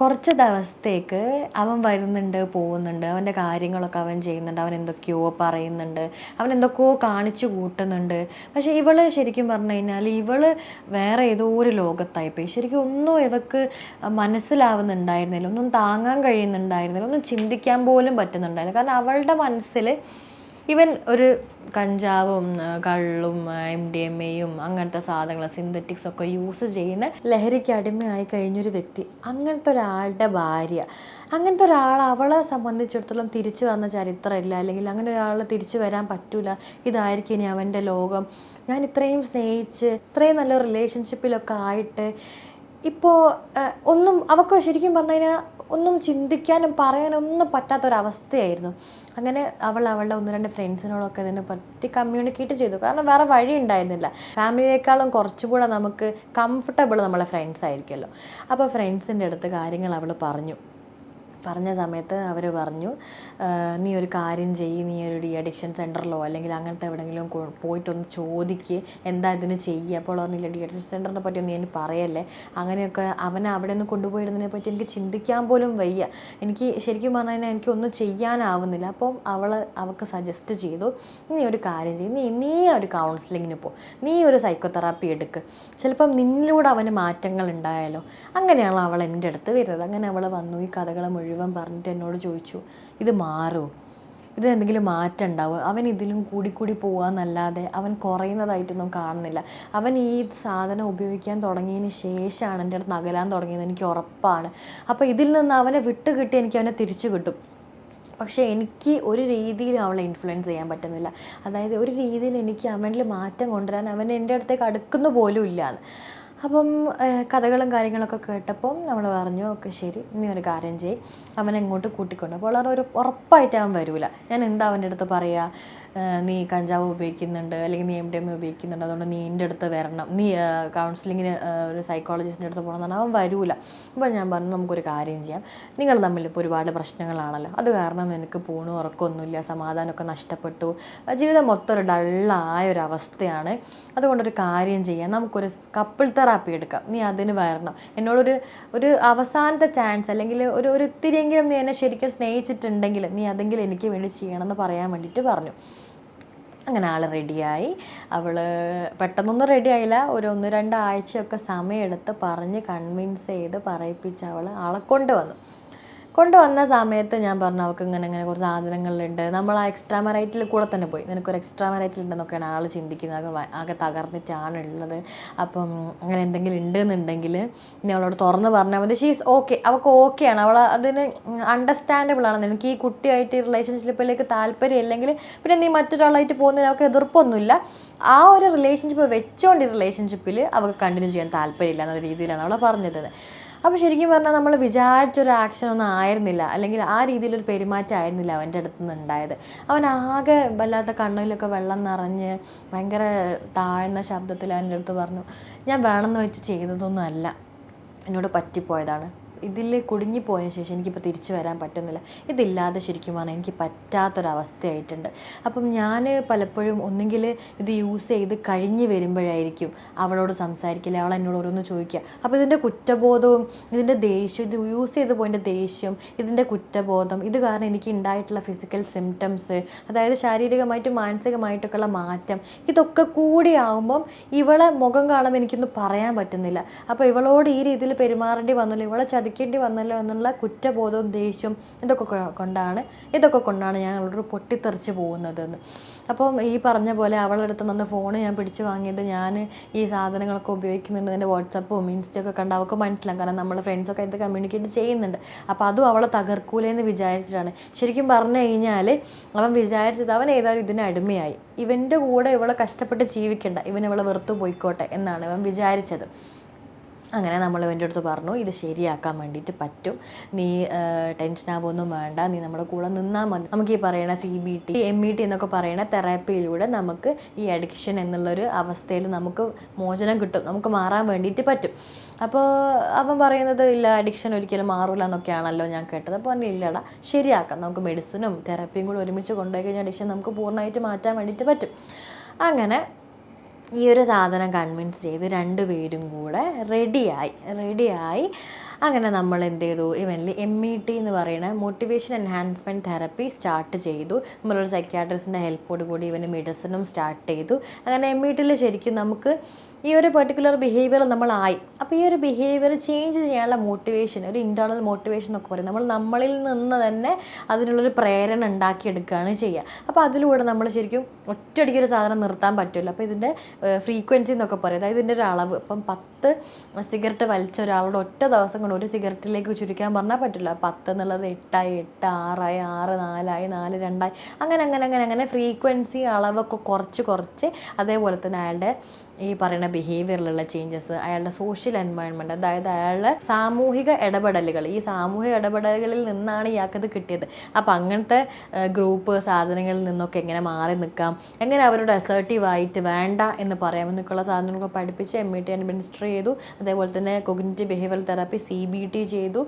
കുറച്ച് ദിവസത്തേക്ക് അവൻ വരുന്നുണ്ട്, പോകുന്നുണ്ട്, അവൻ്റെ കാര്യങ്ങളൊക്കെ അവൻ ചെയ്യുന്നുണ്ട്, അവൻ എന്തൊക്കെയോ പറയുന്നുണ്ട്, അവൻ എന്തൊക്കെയോ കാണിച്ചു കൂട്ടുന്നുണ്ട്. പക്ഷേ ഇവള് ശരിക്കും പറഞ്ഞു കഴിഞ്ഞാൽ ഇവള് വേറെ ഏതോ ഒരു ലോകത്തായിപ്പോയി. ശരിക്കും ഒന്നും ഇവക്ക് മനസ്സിലാവുന്നുണ്ടായിരുന്നില്ല, ഒന്നും താങ്ങാൻ കഴിയുന്നുണ്ടായിരുന്നില്ല, ഒന്നും ചിന്തിക്കാൻ പോലും പറ്റുന്നുണ്ടായിരുന്നില്ല. കാരണം അവളുടെ മനസ്സിൽ ഇവൻ ഒരു കഞ്ചാവും കള്ളും MDMA അങ്ങനത്തെ സാധനങ്ങൾ, സിന്തറ്റിക്സ് ഒക്കെ യൂസ് ചെയ്യുന്ന ലഹരിക്ക് അടിമയായി കഴിഞ്ഞൊരു വ്യക്തി, അങ്ങനത്തെ ഒരാളുടെ ഭാര്യ, അങ്ങനത്തെ ഒരാൾ അവളെ സംബന്ധിച്ചിടത്തോളം തിരിച്ചു വന്ന ചരിത്രമില്ല, അല്ലെങ്കിൽ അങ്ങനെ ഒരാൾ തിരിച്ചു വരാൻ പറ്റൂല, ഇതായിരിക്കും ഇനി അവൻ്റെ ലോകം. ഞാൻ ഇത്രയും സ്നേഹിച്ച് ഇത്രയും നല്ല റിലേഷൻഷിപ്പിലൊക്കെ ആയിട്ട് ഇപ്പോൾ ഒന്നും അവൾക്ക് ശരിക്കും പറഞ്ഞു കഴിഞ്ഞാൽ ഒന്നും ചിന്തിക്കാനും പറയാനും ഒന്നും പറ്റാത്തൊരവസ്ഥയായിരുന്നു. അങ്ങനെ അവളുടെ 1-2 ഫ്രണ്ട്സിനോടൊക്കെ ഇതിനെ പറ്റി കമ്മ്യൂണിക്കേറ്റ് ചെയ്തു. കാരണം വേറെ വഴി ഉണ്ടായിരുന്നില്ല. ഫാമിലിയേക്കാളും കുറച്ചുകൂടെ നമുക്ക് കംഫർട്ടബിൾ നമ്മളെ ഫ്രണ്ട്സ് ആയിരിക്കുമല്ലോ. അപ്പോൾ ഫ്രണ്ട്സിൻ്റെ അടുത്ത് കാര്യങ്ങൾ അവൾ പറഞ്ഞ സമയത്ത് അവർ പറഞ്ഞു, നീ ഒരു കാര്യം ചെയ്യ്, നീ ഒരു അഡിക്ഷൻ സെൻറ്ററിലോ അല്ലെങ്കിൽ അങ്ങനത്തെ എവിടെയെങ്കിലും പോയിട്ടൊന്ന് ചോദിക്ക് എന്താ ഇതിന് ചെയ്യുക. അപ്പോൾ പറഞ്ഞില്ല, അഡിക്ഷൻ സെൻറ്ററിനെ പറ്റി ഒന്നും എനിക്ക് പറയല്ലേ, അങ്ങനെയൊക്കെ അവനെ അവിടെ നിന്ന് കൊണ്ടുപോയിടുന്നതിനെ പറ്റി എനിക്ക് ചിന്തിക്കാൻ പോലും വയ്യ, എനിക്ക് ശരിക്കും പറഞ്ഞു കഴിഞ്ഞാൽ എനിക്കൊന്നും ചെയ്യാനാവുന്നില്ല. അപ്പം അവൾക്ക് സജസ്റ്റ് ചെയ്തു, നീ ഒരു കാര്യം ചെയ്യും, നീ ഒരു കൗൺസിലിങ്ങിന് പോ, നീ ഒരു സൈക്കോതെറാപ്പി എടുക്ക്, ചിലപ്പം നിന്നിലൂടെ അവന് മാറ്റങ്ങൾ ഉണ്ടായാലോ. അങ്ങനെയാണ് അവൾ എൻ്റെ അടുത്ത് വരുന്നത്. അങ്ങനെ അവൾ വന്നു, ഈ കഥകൾ മുഴുവൻ പറഞ്ഞിട്ട് എന്നോട് ചോദിച്ചു, ഇത് മാറുമോ, ഇതിനെന്തെങ്കിലും മാറ്റം ഉണ്ടാവും, അവൻ ഇതിലും കൂടി പോകാമെന്നല്ലാതെ അവൻ കുറയുന്നതായിട്ടൊന്നും കാണുന്നില്ല. അവൻ ഈ സാധനം ഉപയോഗിക്കാൻ തുടങ്ങിയതിന് ശേഷമാണ് എൻ്റെ അടുത്ത് അകലാൻ തുടങ്ങിയത്, എനിക്ക് ഉറപ്പാണ്. അപ്പോൾ ഇതിൽ നിന്ന് അവനെ കിട്ടി എനിക്ക് അവനെ തിരിച്ചു കിട്ടും. പക്ഷേ എനിക്ക് ഒരു രീതിയിലും അവളെ ഇൻഫ്ലുവൻസ് ചെയ്യാൻ പറ്റുന്നില്ല. അതായത് ഒരു രീതിയിൽ എനിക്ക് അവനിൽ മാറ്റം കൊണ്ടുവരാൻ അവൻ എൻ്റെ അടുത്തേക്ക് അടുക്കുന്ന പോലും ഇല്ലാന്ന്. അപ്പം കഥകളും കാര്യങ്ങളൊക്കെ കേട്ടപ്പോൾ നമ്മൾ പറഞ്ഞു, ഓക്കെ ശരി, നീ ഒരു കാര്യം ചെയ്യ്, അവനെ ഇങ്ങോട്ട് കൂട്ടിക്കൊണ്ട്. അപ്പോൾ ഒരു ഉറപ്പായിട്ട് അവൻ വരില്ല. ഞാൻ എന്താ അവൻ്റെ അടുത്ത് പറയുക, നീ കഞ്ചാവ് ഉപയോഗിക്കുന്നുണ്ട് അല്ലെങ്കിൽ നീ MDMA ഉപയോഗിക്കുന്നുണ്ട്, അതുകൊണ്ട് നീ എൻ്റെ അടുത്ത് വരണം, നീ കൗൺസിലിങ്ങിന് ഒരു സൈക്കോളജിസ്റ്റിൻ്റെ അടുത്ത് പോകണം എന്ന് പറഞ്ഞാൽ അവൻ വരില്ല. അപ്പോൾ ഞാൻ പറഞ്ഞു, നമുക്കൊരു കാര്യം ചെയ്യാം, നിങ്ങൾ തമ്മിൽ ഇപ്പോൾ ഒരുപാട് പ്രശ്നങ്ങളാണല്ലോ, അത് കാരണം നിനക്ക് പൂണും ഉറക്കമൊന്നുമില്ല, സമാധാനമൊക്കെ നഷ്ടപ്പെട്ടു, ജീവിതം മൊത്തം ഒരു ഡള്ളായ ഒരു അവസ്ഥയാണ്, അതുകൊണ്ടൊരു കാര്യം ചെയ്യാം, നമുക്കൊരു കപ്പിൾ തെറാപ്പി എടുക്കാം, നീ അതിന് വരണം, എന്നോടൊരു അവസാനത്തെ ചാൻസ് അല്ലെങ്കിൽ ഒരു ഇത്തിരിയെങ്കിലും നീ എന്നെ ശരിക്കും സ്നേഹിച്ചിട്ടുണ്ടെങ്കിൽ നീ അതെങ്കിലും എനിക്ക് വേണ്ടി ചെയ്യണമെന്ന് പറയാൻ വേണ്ടിയിട്ട് പറഞ്ഞു. അങ്ങനെ ആൾ റെഡിയായി. അവൾ പെട്ടെന്നൊന്നും റെഡി ആയില്ല, ഒരു 1-2 ആഴ്ചയൊക്കെ സമയമെടുത്ത് പറഞ്ഞ് കൺവിൻസ് ചെയ്ത് പറയിപ്പിച്ച് ആളെ കൊണ്ടുവന്ന സമയത്ത് ഞാൻ പറഞ്ഞു, അവൾക്ക് ഇങ്ങനെ കുറച്ച് സാധനങ്ങളുണ്ട്, നമ്മൾ ആ എക്സ്ട്രാ മറൈറ്റിൽ കൂടെ തന്നെ പോയി, നിനക്കൊരു എക്സ്ട്രാ മറൈറ്റിൽ ഉണ്ടെന്നൊക്കെയാണ് ആൾ ചിന്തിക്കുന്നത്, ആകെ തകർന്നിട്ടാണ് ഉള്ളത്. അപ്പം അങ്ങനെ എന്തെങ്കിലും ഉണ്ടെന്നുണ്ടെങ്കിൽ ഇനി അവളോട് തുറന്ന് പറഞ്ഞാൽ മതി, ഷീസ് ഓക്കെ, അവൾക്ക് ഓക്കെയാണ്, അവൾ അതിന് അണ്ടർസ്റ്റാൻഡബിൾ ആണ്. നിനക്ക് ഈ കുട്ടിയായിട്ട് റിലേഷൻഷിപ്പിലേക്ക് താല്പര്യം ഇല്ലെങ്കിൽ പിന്നെ നീ മറ്റൊരാളായിട്ട് പോകുന്നതിന് അവൾക്ക് എതിർപ്പൊന്നുമില്ല, ആ ഒരു റിലേഷൻഷിപ്പ് വെച്ചുകൊണ്ട് ഈ റിലേഷൻഷിപ്പിൽ അവൾക്ക് കണ്ടിന്യൂ ചെയ്യാൻ താല്പര്യമില്ല എന്ന രീതിയിലാണ് അവൾ പറഞ്ഞത്. അപ്പോൾ ശരിക്കും പറഞ്ഞാൽ നമ്മൾ വിചാരിച്ചൊരു ആക്ഷനൊന്നും ആയിരുന്നില്ല, അല്ലെങ്കിൽ ആ രീതിയിലൊരു പെരുമാറ്റം ആയിരുന്നില്ല അവൻ്റെ അടുത്ത് നിന്ന് ഉണ്ടായത്. അവൻ ആകെ വല്ലാത്ത കണ്ണിലൊക്കെ വെള്ളം നിറഞ്ഞ് ഭയങ്കര താഴ്ന്ന ശബ്ദത്തിൽ അവൻ്റെ അടുത്ത് പറഞ്ഞു, ഞാൻ വേണമെന്ന് വെച്ച് ചെയ്തതൊന്നും അല്ല, എന്നോട് പറ്റിപ്പോയതാണ്. ഇതിൽ കുടുങ്ങിപ്പോയതിന് ശേഷം എനിക്കിപ്പോൾ തിരിച്ചു വരാൻ പറ്റുന്നില്ല. ഇതില്ലാതെ ശരിക്കും പറഞ്ഞാൽ എനിക്ക് പറ്റാത്തൊരവസ്ഥയായിട്ടുണ്ട്. അപ്പം ഞാൻ പലപ്പോഴും ഒന്നുകിൽ ഇത് യൂസ് ചെയ്ത് കഴിഞ്ഞ് വരുമ്പോഴായിരിക്കും അവളോട് സംസാരിക്കില്ല, അവൾ എന്നോട് ഓരോന്ന് ചോദിക്കുക. അപ്പോൾ ഇതിൻ്റെ കുറ്റബോധവും ഇതിൻ്റെ ദേഷ്യം, ഇത് യൂസ് ചെയ്ത് പോയതിൻ്റെ ദേഷ്യം, ഇതിൻ്റെ കുറ്റബോധം, ഇത് കാരണം എനിക്ക് ഉണ്ടായിട്ടുള്ള ഫിസിക്കൽ സിംറ്റംസ്, അതായത് ശാരീരികമായിട്ടും മാനസികമായിട്ടൊക്കെയുള്ള മാറ്റം, ഇതൊക്കെ കൂടിയാവുമ്പം ഇവളെ മുഖം കാണുമ്പോൾ എനിക്കൊന്നും പറയാൻ പറ്റുന്നില്ല. അപ്പോൾ ഇവളോട് ഈ രീതിയിൽ പെരുമാറേണ്ടി വന്നല്ലോ, ഇവളെ ചതിക്കേണ്ടി വന്നല്ലോ എന്നുള്ള കുറ്റബോധവും ദേഷ്യവും ഇതൊക്കെ കൊണ്ടാണ് ഞാൻ അവളോട് പൊട്ടിത്തെറിച്ച് പോകുന്നതെന്ന്. അപ്പം ഈ പറഞ്ഞ പോലെ അവളുടെ അടുത്ത് നിന്ന് ഫോൺ ഞാൻ പിടിച്ച് വാങ്ങിയത്, ഞാൻ ഈ സാധനങ്ങളൊക്കെ ഉപയോഗിക്കുന്നുണ്ട്, എൻ്റെ വാട്സപ്പും ഇൻസ്റ്റയൊക്കെ കണ്ട് അവൾക്ക് മനസ്സിലാകും. കാരണം നമ്മൾ ഫ്രണ്ട്സൊക്കെ ആയിട്ട് കമ്മ്യൂണിക്കേറ്റ് ചെയ്യുന്നുണ്ട്. അപ്പോൾ അതും അവളെ തകർക്കൂലെന്ന് വിചാരിച്ചിട്ടാണ്. ശരിക്കും പറഞ്ഞു കഴിഞ്ഞാൽ അവൻ വിചാരിച്ചത് അവൻ ഏതായാലും ഇതിന് അടിമയായി, ഇവൻ്റെ കൂടെ ഇവളെ കഷ്ടപ്പെട്ട് ജീവിക്കണ്ട, ഇവൻ ഇവളെ വെറുത്തു പോയിക്കോട്ടെ എന്നാണ് അവൻ വിചാരിച്ചത്. അങ്ങനെ നമ്മൾ എൻ്റെ അടുത്ത് പറഞ്ഞു, ഇത് ശരിയാക്കാൻ വേണ്ടിയിട്ട് പറ്റും, നീ ടെൻഷനാവൊന്നും വേണ്ട, നീ നമ്മുടെ കൂടെ നിന്നാൽ മതി. നമുക്ക് ഈ പറയുന്ന CBT MET എന്നൊക്കെ പറയുന്ന തെറാപ്പിയിലൂടെ നമുക്ക് ഈ അഡിക്ഷൻ എന്നുള്ളൊരു അവസ്ഥയിൽ നമുക്ക് മോചനം കിട്ടും, നമുക്ക് മാറാൻ വേണ്ടിയിട്ട് പറ്റും. അപ്പോൾ അവൻ പറയുന്നത് ഇല്ല, അഡിക്ഷൻ ഒരിക്കലും മാറില്ല എന്നൊക്കെയാണല്ലോ ഞാൻ കേട്ടത്. അപ്പോൾ പറഞ്ഞു ഇല്ലടാ, ശരിയാക്കാം, നമുക്ക് മെഡിസിനും തെറാപ്പിയും കൂടി ഒരുമിച്ച് കൊണ്ടുപോയി കഴിഞ്ഞാൽ അഡിക്ഷൻ നമുക്ക് പൂർണ്ണമായിട്ട് മാറ്റാൻ വേണ്ടിയിട്ട് പറ്റും. അങ്ങനെ ഈ ഒരു സാധനം കൺവിൻസ് ചെയ്ത് രണ്ടുപേരും കൂടെ റെഡിയായി. അങ്ങനെ നമ്മൾ എന്ത് ചെയ്തു, ഇവനിൽ MET എന്ന് പറയുന്ന മോട്ടിവേഷൻ എൻഹാൻസ്മെൻറ്റ് തെറപ്പി സ്റ്റാർട്ട് ചെയ്തു. നമ്മളൊരു സൈക്യാട്രിസ്റ്റിൻ്റെ ഹെൽപ്പോട് കൂടി ഇവന് മെഡിസിനും സ്റ്റാർട്ട് ചെയ്തു. അങ്ങനെ METയിൽ ശരിക്കും നമുക്ക് ഈ ഒരു പെർട്ടിക്കുലർ ബിഹേവിയർ നമ്മളായി. അപ്പോൾ ഈ ഒരു ബിഹേവിയർ ചേഞ്ച് ചെയ്യാനുള്ള മോട്ടിവേഷൻ, ഒരു ഇൻറ്റേർണൽ മോട്ടിവേഷൻ എന്നൊക്കെ പറയും, നമ്മളിൽ നിന്ന് തന്നെ അതിനുള്ളൊരു പ്രേരണ ഉണ്ടാക്കിയെടുക്കുകയാണ് ചെയ്യുക. അപ്പോൾ അതിലൂടെ നമ്മൾ ശരിക്കും ഒറ്റയടിക്കൊരു സാധനം നിർത്താൻ പറ്റില്ല. അപ്പോൾ ഇതിൻ്റെ ഫ്രീക്വൻസി എന്നൊക്കെ പറയും, അതായത് ഇതിൻ്റെ ഒരു അളവ്. ഇപ്പം 10 സിഗരറ്റ് വലിച്ച ഒരാളോട് ഒറ്റ ദിവസം കൊണ്ട് ഒരു സിഗരറ്റിലേക്ക് ചുരുക്കാൻ പറഞ്ഞാൽ പറ്റില്ല. 10 എന്നുള്ളത് 8 6 6 4 4 2 അങ്ങനെ ഫ്രീക്വൻസി അളവൊക്കെ കുറച്ച് അതേപോലെ തന്നെ അയാളുടെ ഈ പറയുന്ന ബിഹേവിയറിലുള്ള ചേഞ്ചസ്, അയാളുടെ സോഷ്യൽ എൻവയോൺമെൻറ്റ്, അതായത് അയാളുടെ സാമൂഹിക ഇടപെടലുകൾ, ഈ സാമൂഹിക ഇടപെടലുകളിൽ നിന്നാണ് ഇയാൾക്കത് കിട്ടിയത്. അപ്പോൾ അങ്ങനത്തെ ഗ്രൂപ്പ് സാധനങ്ങളിൽ നിന്നൊക്കെ എങ്ങനെ മാറി നിൽക്കാം, എങ്ങനെ അവരോട് അസേർട്ടീവായിട്ട് വേണ്ട എന്ന് പറയാമെന്നൊക്കെയുള്ള സാധനങ്ങളൊക്കെ പഠിപ്പിച്ച് MET അഡ്മിനിസ്റ്റർ ചെയ്തു. അതേപോലെ തന്നെ കോഗ്നിറ്റീവ് ബിഹേവിയറൽ തെറാപ്പി CBT ചെയ്തു.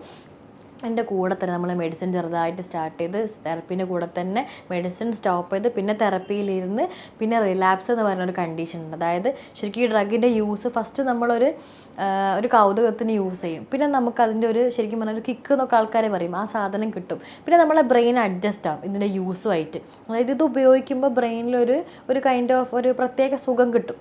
എൻ്റെ കൂടെ തന്നെ നമ്മൾ മെഡിസിൻ ചെറുതായിട്ട് സ്റ്റാർട്ട് ചെയ്ത്, തെറപ്പീൻ്റെ കൂടെ തന്നെ മെഡിസിൻ സ്റ്റോപ്പ് ചെയ്ത്, പിന്നെ തെറപ്പിയിലിരുന്ന് പിന്നെ റിലാപ്സ് എന്ന് പറയുന്നൊരു കണ്ടീഷൻ ഉണ്ട്. അതായത് ശരിക്കും ഈ ഡ്രഗിൻ്റെ യൂസ് ഫസ്റ്റ് നമ്മളൊരു കൗതുകത്തിന് യൂസ് ചെയ്യും, പിന്നെ നമുക്കതിൻ്റെ ശരിക്കും പറഞ്ഞാൽ ഒരു കിക്ക് എന്നൊക്കെ ആൾക്കാരെ പറയും, ആ സാധനം കിട്ടും. പിന്നെ നമ്മളെ ബ്രെയിൻ അഡ്ജസ്റ്റ് ആവും ഇതിൻ്റെ യൂസുമായിട്ട്. അതായത് ഇത് ഉപയോഗിക്കുമ്പോൾ ബ്രെയിനിലൊരു കൈൻഡ് ഓഫ് ഒരു പ്രത്യേക സുഖം കിട്ടും.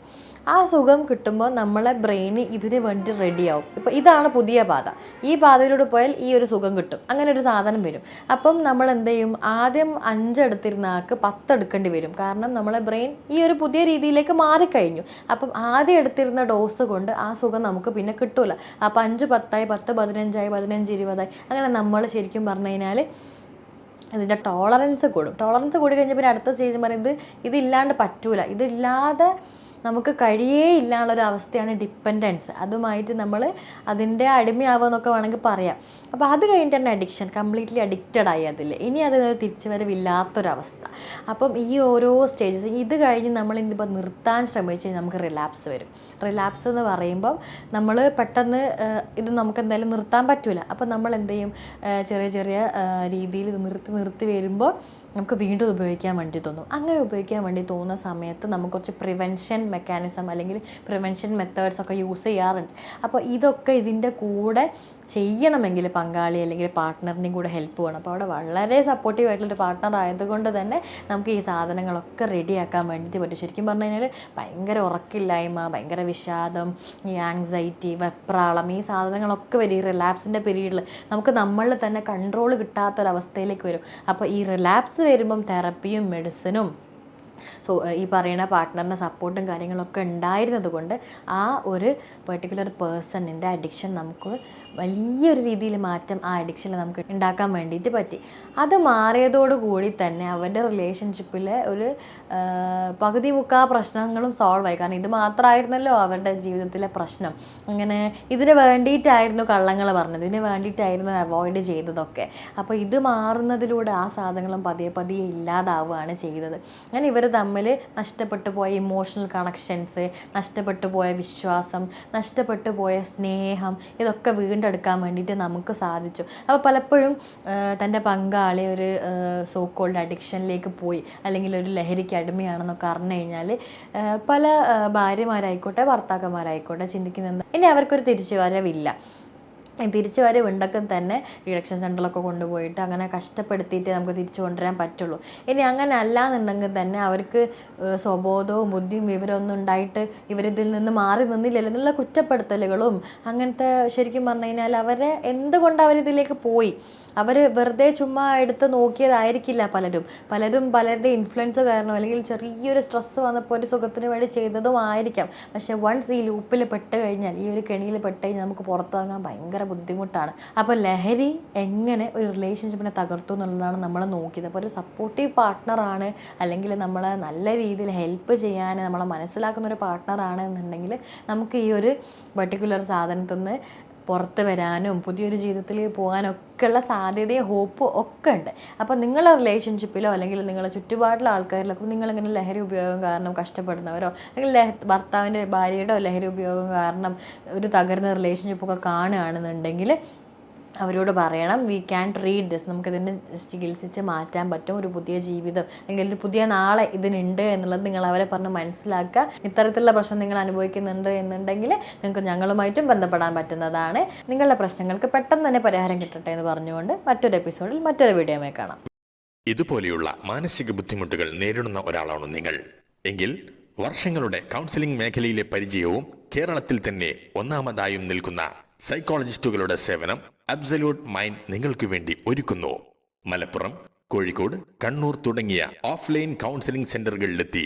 ആ സുഖം കിട്ടുമ്പോൾ നമ്മളെ ബ്രെയിന് ഇതിന് വേണ്ടി റെഡിയാവും. ഇപ്പോൾ ഇതാണ് പുതിയ പാത, ഈ പാതയിലൂടെ പോയാൽ ഈ ഒരു സുഖം കിട്ടും, അങ്ങനെ ഒരു സാധനം വരും. അപ്പം നമ്മൾ എന്ത് ചെയ്യും, ആദ്യം 5 എടുത്തിരുന്ന ആൾക്ക് 10 എടുക്കേണ്ടി വരും. കാരണം നമ്മളെ ബ്രെയിൻ ഈ ഒരു പുതിയ രീതിയിലേക്ക് മാറിക്കഴിഞ്ഞു. അപ്പം ആദ്യം എടുത്തിരുന്ന ഡോസ് കൊണ്ട് ആ സുഖം നമുക്ക് പിന്നെ കിട്ടൂല. അപ്പോൾ 5 10 10 15 15 20 അങ്ങനെ നമ്മൾ ശരിക്കും പറഞ്ഞു കഴിഞ്ഞാൽ ഇതിൻ്റെ ടോളറൻസ് കൂടി കഴിഞ്ഞാൽ പിന്നെ അടുത്ത സ്റ്റേജ് പറയുന്നത് ഇതില്ലാണ്ട് പറ്റൂല, ഇതില്ലാതെ നമുക്ക് കഴിയേയില്ല എന്നുള്ളൊരു അവസ്ഥയാണ് ഡിപ്പെൻഡൻസ്. അതുമായിട്ട് നമ്മൾ അതിൻ്റെ അടിമയാവുക എന്നൊക്കെ വേണമെങ്കിൽ പറയാം. അപ്പോൾ അത് കഴിഞ്ഞിട്ട് തന്നെ അഡിക്ഷൻ, കംപ്ലീറ്റ്ലി അഡിക്റ്റഡായി അതിൽ. ഇനി അതിനൊരു തിരിച്ചുവരവില്ലാത്തൊരവസ്ഥ. അപ്പം ഈ ഓരോ സ്റ്റേജസ് ഇത് കഴിഞ്ഞ് നമ്മൾ ഇന്നിപ്പോൾ നിർത്താൻ ശ്രമിച്ച് കഴിഞ്ഞാൽ നമുക്ക് റിലാപ്സ് വരും. റിലാപ്സ് എന്ന് പറയുമ്പം നമ്മൾ പെട്ടെന്ന് ഇത് നമുക്ക് എന്തായാലും നിർത്താൻ പറ്റില്ല. അപ്പം നമ്മൾ എന്ത് ചെയ്യും, ചെറിയ രീതിയിൽ ഇത് നിർത്തി വരുമ്പോൾ നമുക്ക് വീണ്ടും ഉപയോഗിക്കാൻ വേണ്ടി തോന്നും. അങ്ങനെ ഉപയോഗിക്കാൻ വേണ്ടി തോന്നുന്ന സമയത്ത് നമുക്ക് കുറച്ച് പ്രിവെൻഷൻ മെക്കാനിസം അല്ലെങ്കിൽ പ്രിവെൻഷൻ മെത്തേഡ്സ് ഒക്കെ യൂസ് ചെയ്യാറുണ്ട്. അപ്പോൾ ഇതൊക്കെ ഇതിൻ്റെ കൂടെ ചെയ്യണമെങ്കിൽ പങ്കാളി അല്ലെങ്കിൽ പാർട്ട്ണറിൻ്റെയും കൂടെ ഹെൽപ്പ് വേണം. അപ്പോൾ അവിടെ വളരെ സപ്പോർട്ടീവ് ആയിട്ടുള്ളൊരു പാർട്ട്ണർ ആയതുകൊണ്ട് തന്നെ നമുക്ക് ഈ സാധനങ്ങളൊക്കെ റെഡിയാക്കാൻ വേണ്ടിയിട്ട് പറ്റും. ശരിക്കും പറഞ്ഞു കഴിഞ്ഞാൽ ഭയങ്കര ഉറക്കില്ലായ്മ, ഭയങ്കര വിഷാദം, ഈ ആങ്സൈറ്റി, വെപ്രാളം, ഈ സാധനങ്ങളൊക്കെ വരും ഈ റിലാപ്സിൻ്റെ പീരീഡിൽ. നമുക്ക് നമ്മളിൽ തന്നെ കൺട്രോൾ കിട്ടാത്തൊരവസ്ഥയിലേക്ക് വരും. അപ്പോൾ ഈ റിലാപ്സ് വരുമ്പം തെറപ്പിയും മെഡിസിനും ഈ പറയുന്ന പാർട്ട്ണറിൻ്റെ സപ്പോർട്ടും കാര്യങ്ങളൊക്കെ ഉണ്ടായിരുന്നത് കൊണ്ട് ആ ഒരു പെർട്ടിക്കുലർ പേഴ്സണിൻ്റെ അഡിക്ഷൻ നമുക്ക് വലിയൊരു രീതിയിൽ മാറ്റം ആ അഡിക്ഷനിൽ നമുക്ക് ഉണ്ടാക്കാൻ വേണ്ടിയിട്ട് പറ്റി. അത് മാറിയതോടുകൂടി തന്നെ അവരുടെ റിലേഷൻഷിപ്പിൽ ഒരു പകുതി മുക്കാൽ പ്രശ്നങ്ങളും സോൾവ് ആയി. കാരണം ഇത് മാത്രമായിരുന്നല്ലോ അവരുടെ ജീവിതത്തിലെ പ്രശ്നം. അങ്ങനെ ഇതിന് വേണ്ടിയിട്ടായിരുന്നു കള്ളങ്ങൾ പറഞ്ഞത്, ഇതിന് വേണ്ടിയിട്ടായിരുന്നു അവോയ്ഡ് ചെയ്തതൊക്കെ. അപ്പോൾ ഇത് മാറുന്നതിലൂടെ ആ സാധനങ്ങളും പതിയെ ഇല്ലാതാവുകയാണ് ചെയ്തത്. അങ്ങനെ ഇവർ തമ്മിൽ തമ്മിൽ നഷ്ടപ്പെട്ടു പോയ ഇമോഷണൽ കണക്ഷൻസ്, നഷ്ടപ്പെട്ടു പോയ വിശ്വാസം, നഷ്ടപ്പെട്ടു പോയ സ്നേഹം, ഇതൊക്കെ വീണ്ടെടുക്കാൻ വേണ്ടിയിട്ട് നമുക്ക് സാധിച്ചു. അപ്പോൾ പലപ്പോഴും തൻ്റെ പങ്കാളി ഒരു സോ കോൾഡ് അഡിക്ഷനിലേക്ക് പോയി, അല്ലെങ്കിൽ ഒരു ലഹരിക്ക് അടിമയാണെന്നൊക്കെ അറിഞ്ഞു കഴിഞ്ഞാൽ പല ഭാര്യമാരായിക്കോട്ടെ ഭർത്താക്കന്മാരായിക്കോട്ടെ ചിന്തിക്കുന്നത് ഇനി അവർക്കൊരു തിരിച്ചു വരവില്ല. തിരിച്ചു വരവുണ്ടൊക്കെ തന്നെ റിഡക്ഷൻ സെൻ്ററിലൊക്കെ കൊണ്ടുപോയിട്ട് അങ്ങനെ കഷ്ടപ്പെടുത്തിയിട്ട് നമുക്ക് തിരിച്ചു കൊണ്ടുവരാൻ പറ്റുള്ളൂ. ഇനി അങ്ങനെ അല്ലാന്നുണ്ടെങ്കിൽ തന്നെ അവർക്ക് സ്വബോധവും ബുദ്ധിയും വിവരമൊന്നും ഉണ്ടായിട്ട് ഇവരിതിൽ നിന്ന് മാറി നിന്നില്ലല്ലോ എന്നുള്ള കുറ്റപ്പെടുത്തലുകളും അങ്ങനത്തെ ശരിക്കും പറഞ്ഞു കഴിഞ്ഞാൽ അവരെ എന്തുകൊണ്ട് അവരിതിലേക്ക് പോയി, അവർ വെറുതെ ചുമ്മാ എടുത്ത് നോക്കിയതായിരിക്കില്ല. പലരും പലരുടെ ഇൻഫ്ലുവൻസ് കാരണം അല്ലെങ്കിൽ ചെറിയൊരു സ്ട്രെസ്സ് വന്നപ്പോൾ ഒരു സുഖത്തിന് വേണ്ടി ചെയ്തതും ആയിരിക്കാം. പക്ഷെ വൺസ് ഈ ലൂപ്പിൽ പെട്ട് കഴിഞ്ഞാൽ, ഈ ഒരു കെണിയിൽ പെട്ട് കഴിഞ്ഞാൽ നമുക്ക് പുറത്തിറങ്ങാൻ ഭയങ്കര ബുദ്ധിമുട്ടാണ്. അപ്പോൾ ലഹരി എങ്ങനെ ഒരു റിലേഷൻഷിപ്പിനെ തകർത്തു എന്നുള്ളതാണ് നമ്മൾ നോക്കിയത്. അപ്പോൾ ഒരു സപ്പോർട്ടീവ് പാർട്ട്ണറാണ്, അല്ലെങ്കിൽ നമ്മളെ നല്ല രീതിയിൽ ഹെൽപ്പ് ചെയ്യാൻ നമ്മളെ മനസ്സിലാക്കുന്ന ഒരു പാർട്ട്ണറാണ് എന്നുണ്ടെങ്കിൽ നമുക്ക് ഈ ഒരു പർട്ടിക്കുലർ സാധനത്തിൽ നിന്ന് പുറത്ത് വരാനും പുതിയൊരു ജീവിതത്തിൽ പോകാനൊക്കെയുള്ള സാധ്യതയും ഹോപ്പ് ഒക്കെ ഉണ്ട്. അപ്പോൾ നിങ്ങളുടെ റിലേഷൻഷിപ്പിലോ അല്ലെങ്കിൽ നിങ്ങളുടെ ചുറ്റുപാടിലെ ആൾക്കാരിലൊക്കെ നിങ്ങളിങ്ങനെ ലഹരി ഉപയോഗം കാരണം കഷ്ടപ്പെടുന്നവരോ അല്ലെങ്കിൽ ഭർത്താവിൻ്റെ ഭാര്യയുടെ ലഹരി ഉപയോഗം കാരണം ഒരു തകർന്ന റിലേഷൻഷിപ്പൊക്കെ കാണുകയാണെന്നുണ്ടെങ്കിൽ അവരോട് പറയണം, വി ക്യാൻ റീഡ് ദിസ്, നമുക്കിതിനെ ചികിത്സിച്ച് മാറ്റാൻ പറ്റും. ഒരു പുതിയ ജീവിതം അല്ലെങ്കിൽ ഒരു പുതിയ നാളെ ഇതിനുണ്ട് എന്നുള്ളത് നിങ്ങൾ അവരെ പറഞ്ഞ് മനസ്സിലാക്കുക. ഇത്തരത്തിലുള്ള പ്രശ്നം നിങ്ങൾ അനുഭവിക്കുന്നുണ്ട് എന്നുണ്ടെങ്കിൽ നിങ്ങൾക്ക് ഞങ്ങളുമായിട്ടും ബന്ധപ്പെടാൻ പറ്റുന്നതാണ്. നിങ്ങളുടെ പ്രശ്നങ്ങൾക്ക് പെട്ടെന്ന് തന്നെ പരിഹാരം കിട്ടട്ടെ എന്ന് പറഞ്ഞുകൊണ്ട് മറ്റൊരു എപ്പിസോഡിൽ മറ്റൊരു വീഡിയോയുമായി കാണാം. ഇതുപോലെയുള്ള മാനസിക ബുദ്ധിമുട്ടുകൾ നേരിടുന്ന ഒരാളാണോ നിങ്ങൾ എങ്കിൽ വർഷങ്ങളുടെ കൗൺസിലിംഗ് മേഖലയിലെ പരിചയവും കേരളത്തിൽ തന്നെ ഒന്നാമതായും നിൽക്കുന്ന സൈക്കോളജിസ്റ്റുകളുടെ സേവനം അബ്സല്യൂട്ട് മൈൻഡ് നിങ്ങൾക്ക് വേണ്ടി ഒരുക്കുന്നു. മലപ്പുറം, കോഴിക്കോട്, കണ്ണൂർ തുടങ്ങിയ ഓഫ്ലൈൻ കൗൺസിലിംഗ് സെന്ററുകളിലെത്തി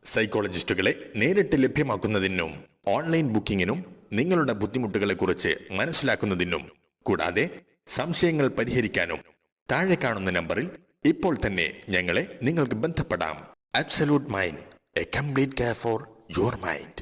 സൈക്കോളജിസ്റ്റുകളെ നേരിട്ട് ലഭ്യമാക്കുന്നതിനും ഓൺലൈൻ ബുക്കിങ്ങിനും നിങ്ങളുടെ ബുദ്ധിമുട്ടുകളെക്കുറിച്ച് മനസ്സിലാക്കുന്നതിനും കൂടാതെ സംശയങ്ങൾ പരിഹരിക്കാനും താഴെ കാണുന്ന നമ്പറിൽ ഇപ്പോൾ തന്നെ നിങ്ങൾക്ക് ബന്ധപ്പെടാം. Absolute mind, A complete care for your mind.